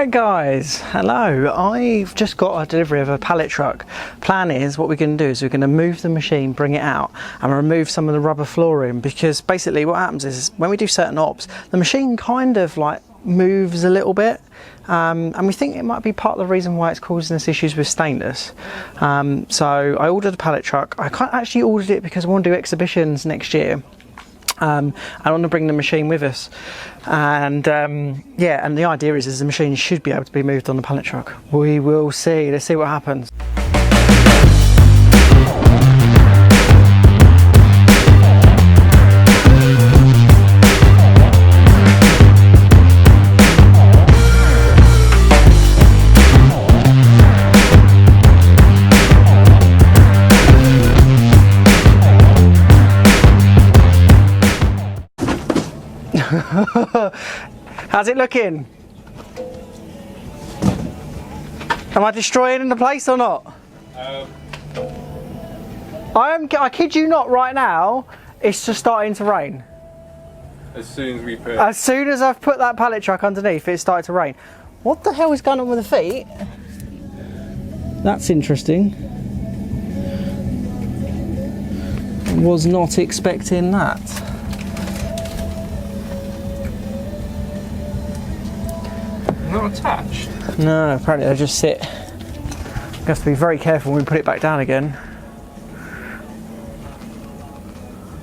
Right guys, hello. I've just got a delivery of a pallet truck. Plan is, what we're going to do is we're going to move the machine, bring it out and remove some of the rubber flooring, because basically what happens is when we do certain ops, the machine kind of like moves a little bit, and we think it might be part of the reason why it's causing us issues with stainless. So I ordered a pallet truck. I can't actually ordered it because I want to do exhibitions next year. I want to bring the machine with us, and yeah, and the idea is the machine should be able to be moved on the pallet truck. We will see. Let's see what happens. How's it looking? Am I destroying the place or not? I kid you not, right now it's just starting to rain. As soon as I've put that pallet truck underneath, it started to rain. What the hell is going on with the feet? That's interesting. Was not expecting that. Not attached? No, apparently they just sit. You have to be very careful when we put it back down again.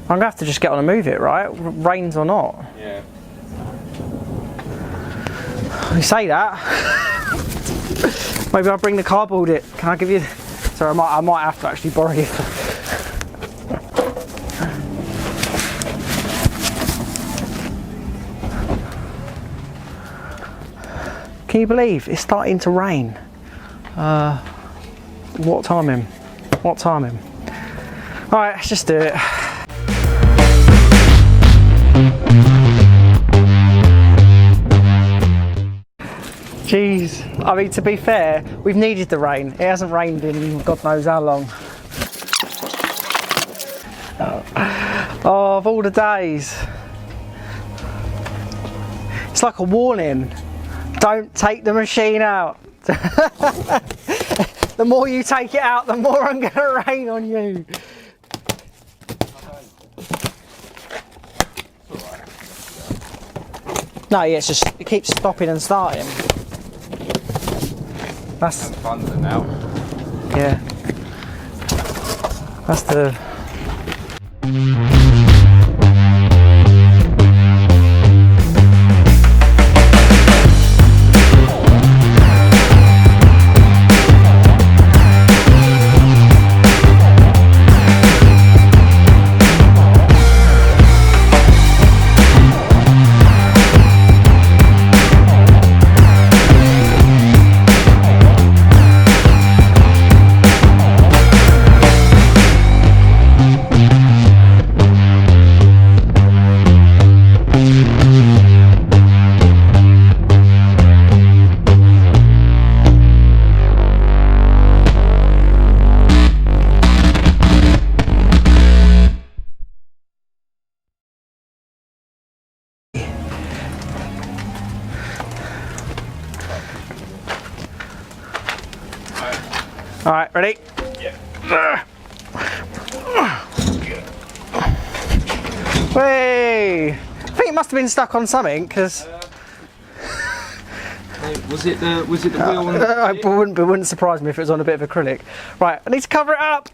I'm going to have to just get on and move it, right? Rains or not. Yeah. You say that. Maybe I'll bring the cardboard it. Can I give you... Sorry, I might have to actually borrow you. Can you believe it's starting to rain? What timing? What timing? Alright, let's just do it. Jeez, I mean, to be fair, we've needed the rain. It hasn't rained in God knows how long. Oh, of all the days. It's like a warning. Don't take the machine out. The more you take it out, the more I'm going to rain on you. No, yeah, it's just, it keeps stopping and starting. That's fun now. Yeah. That's the... All right, ready? Yeah. Whey! I think it must have been stuck on something, because... was it the wheel on the... It wouldn't surprise me if it was on a bit of acrylic. Right, I need to cover it up!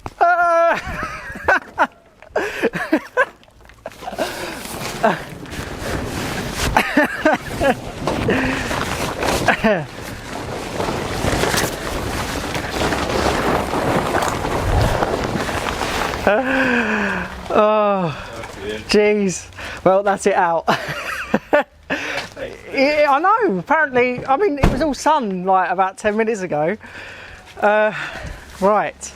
Oh, jeez. Well, that's it out. Yeah, I know, apparently, I mean, it was all sun like about 10 minutes ago. Right.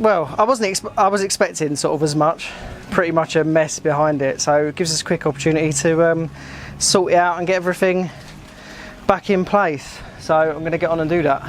Well, I was expecting sort of as much. Pretty much a mess behind it, so it gives us a quick opportunity to sort it out and get everything back in place. So I'm going to get on and do that.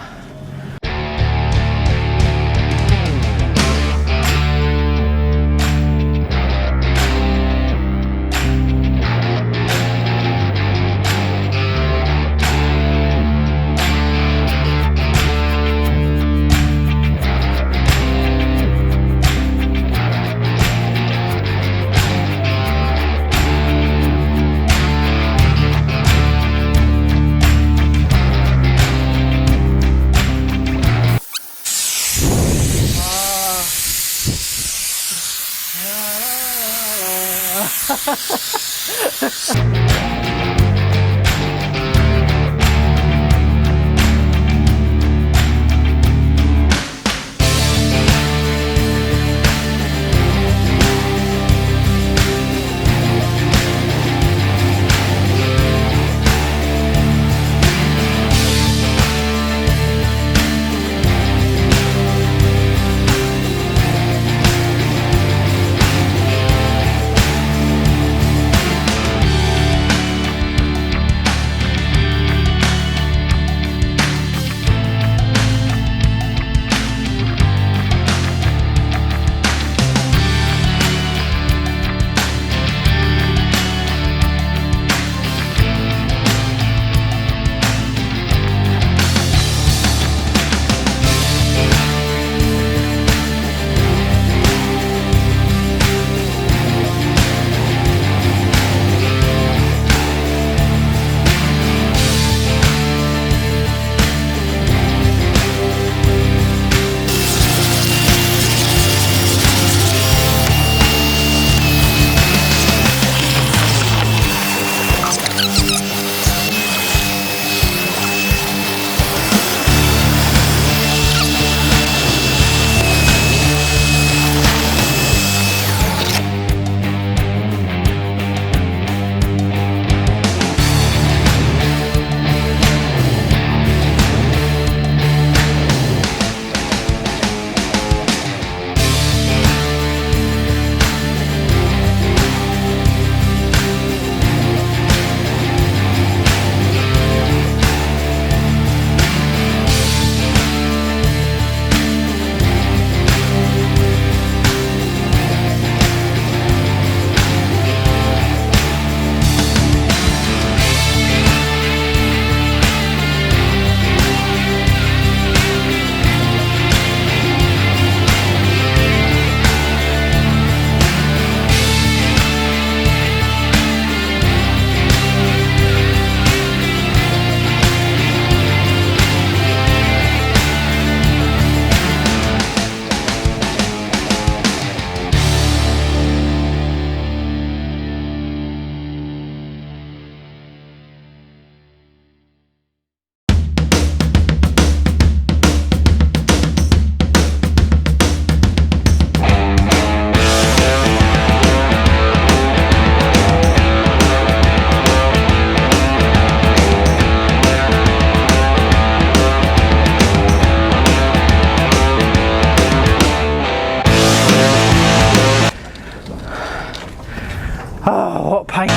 Oh, what pain.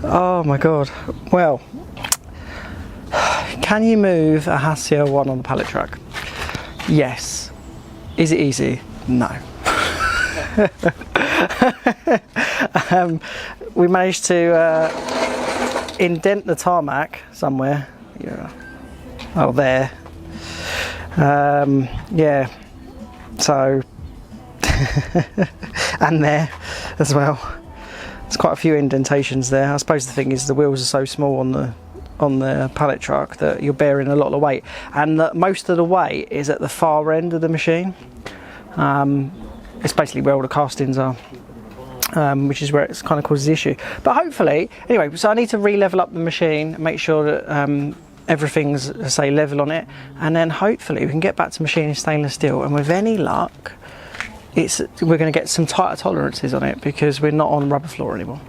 Oh my god. Well, can you move a HAAS Cl-1 on the pallet truck? Yes. Is it easy? No. We managed to indent the tarmac somewhere. Yeah. Oh, there. Yeah. So, and there as well. There's quite a few indentations there. I suppose the thing is the wheels are so small on the pallet truck that you're bearing a lot of weight, and most of the weight is at the far end of the machine. It's basically where all the castings are, which is where it's kind of causes the issue. But hopefully, anyway, so I need to re-level up the machine, make sure that everything's, say, level on it, and then hopefully we can get back to machining stainless steel, and with any luck we're going to get some tighter tolerances on it because we're not on rubber floor anymore.